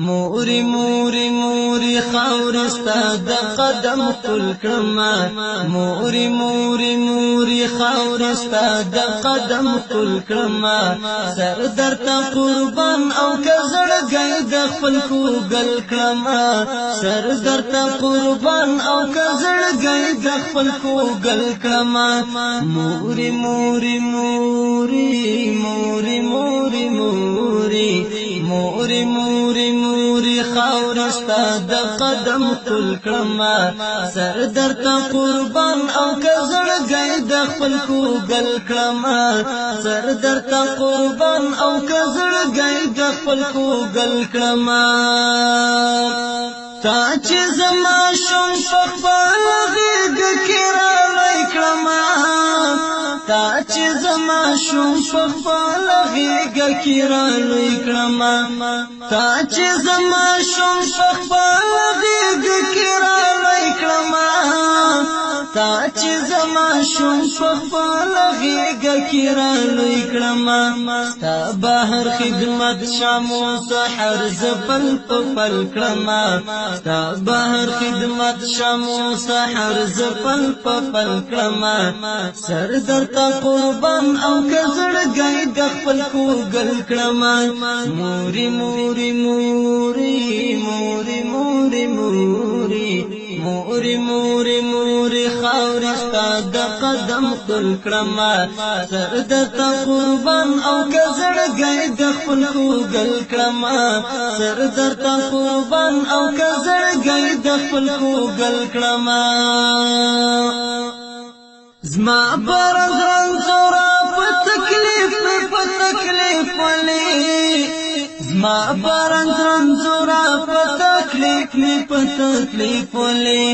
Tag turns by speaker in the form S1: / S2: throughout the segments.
S1: موري موري موري خاورستا د قدم کل کړما موري موري موري خاورستا د قدم کل کړما سر درته قربان او کزړ گئی د خپل کو گل کړما سر درته قربان او کزړ گئی د خپل کو گل کړما موري موري موري موري موري موري موري موري موري خاورستا د قدم کل کړما سر درته قربان او کزړ گئی د خپل کو گل کړما سر درته قربان او کزړ گئی د خپل کو گل کړما تا چې زما شوم خپل غېږ کې راوړی کړما تا چې زما شوم خپل غېږ کې راوړی کړما تا چې زما شوم خپل غېږ کې راوړی کړما تا چې زما شوم خپل غېږ کې راوړی کړما ستا بهر خدمت شامو سحر زپل پل کړما ستا بهر خدمت شامو سحر زپل پل کړما سر درته قربان او کزړ گئی د خپل کو گل کړما موري موري موري موري موري موري موري موري موري خاورستا د قدم کل کړما سر درته قربان او کزړ گئی د خپل کو گل کړما سر درته قربان او کزړ گئی د خپل کو گل کړما زما برز رنزورا په تکلیف ولې زما برز رنزورا په تکلیف ولې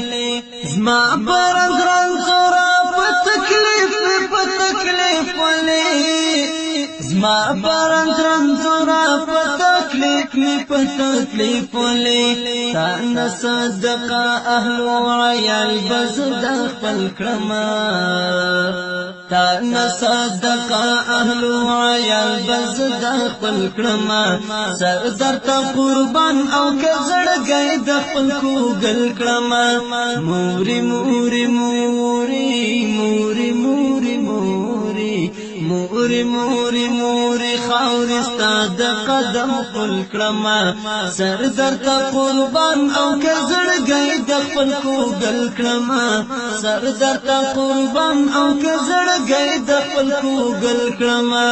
S1: زما برز رنزورا په تکلیف ولې زما برز رنزورا په تکلیف ولې تا نصدقه اهل عیال بزد خپل کړما تا نصدقه اهل عیال بزد خپل کړما سر درته قربان او کزړ گئی د خپل کو گل کړما موري موري موري موري موري موري موري موري موري خاورستا د قدم کل کړما سر درته قربان او کزړ گئی د خپل کو گل کړما سر درته قربان او کزړ گئی د خپل کو گل کړما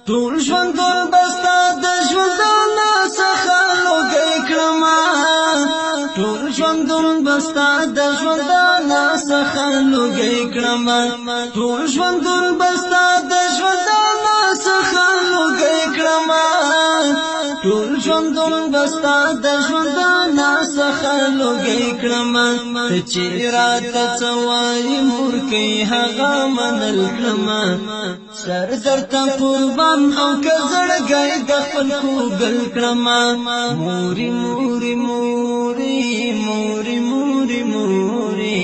S1: ټول ژوند بستا د ژوندانه څخه لوګي کړما ټول ژوند بستا د ژوندانه څخه لوګي کړما ټول ژوند بستا د ژوندانه څخه لوګي کړما ټول ژوند بستا د ژوندانه څخه لوګي کړما ته چې راته څوای مور کې هغه منل کړما سر درته قربان او کزړ گئی د خپل کو گل کړما موري موري موري موري موري موري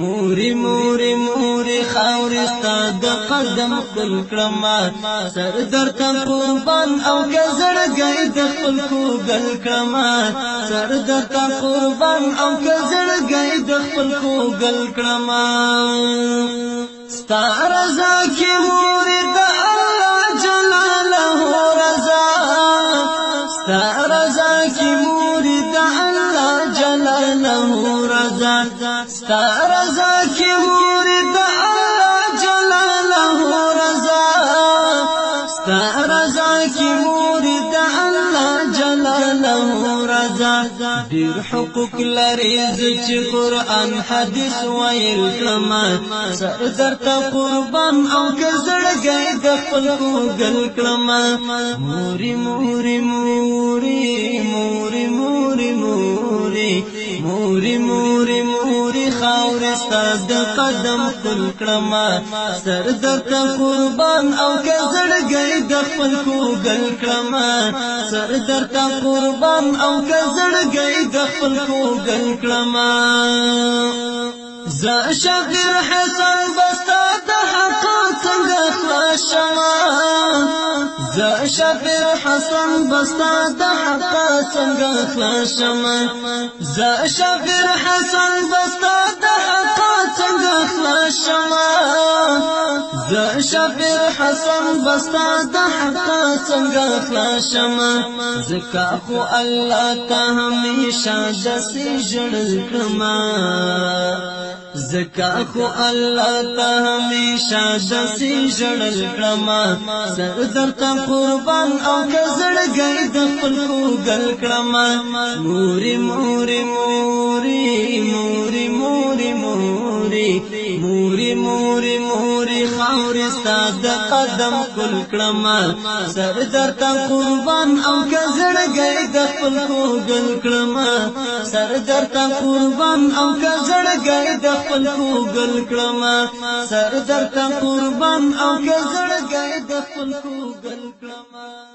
S1: موري موري موري خاورستا د قدم کل کړما سر درته قربان او کزړ گئی د خپل کو گل کړما سر درته قربان او کزړ گئی د خپل کو گل کړما ستا رضا کې موري د الله جلاله رضا ستا رضا کې موري د الله جلاله رضا ستا رضا کې موري د الله جلاله رضا ستا رضا کې موري د الله جلاله رضا ډیر حقوق لري چې قرآن حدیث ویل کړما سر درته قربان او کزړ گئی د خپل کو گل کړما موري موري موري موري موري موري موري موري موري خاورستا د قدم کل کړما سر درته قربان او کزړ گئی د خپل کو گل کړما سر درته قربان او کزړ گئی د خپل کو گل کړما ز شغیر حسن بستا د حق څنګه خلاشما ز شفیع حسن بستا د حق څنګه خلاشما ز شفیع حسن بستا د حق څنګه خلاشما ز شفیع حسن بستا د حق څنګه خلاشما زکا خو الله ته همیشه دسې ژړل کړما زکا خو الله ته همیشه دسې ژړل کړما سر درته قربان او که زړګی د خپل کوګل کړما مورې مورې مورې مورې مورې مورې مورې مورې مورې خاورې ستا د قدم کل کړما سر درته قربان او که زړګی د خپل کوګل کړما سر درته قربان او که زړګی د خپل کوګل کړما سر درته قربان او که زړګی د خپل کوګل کړما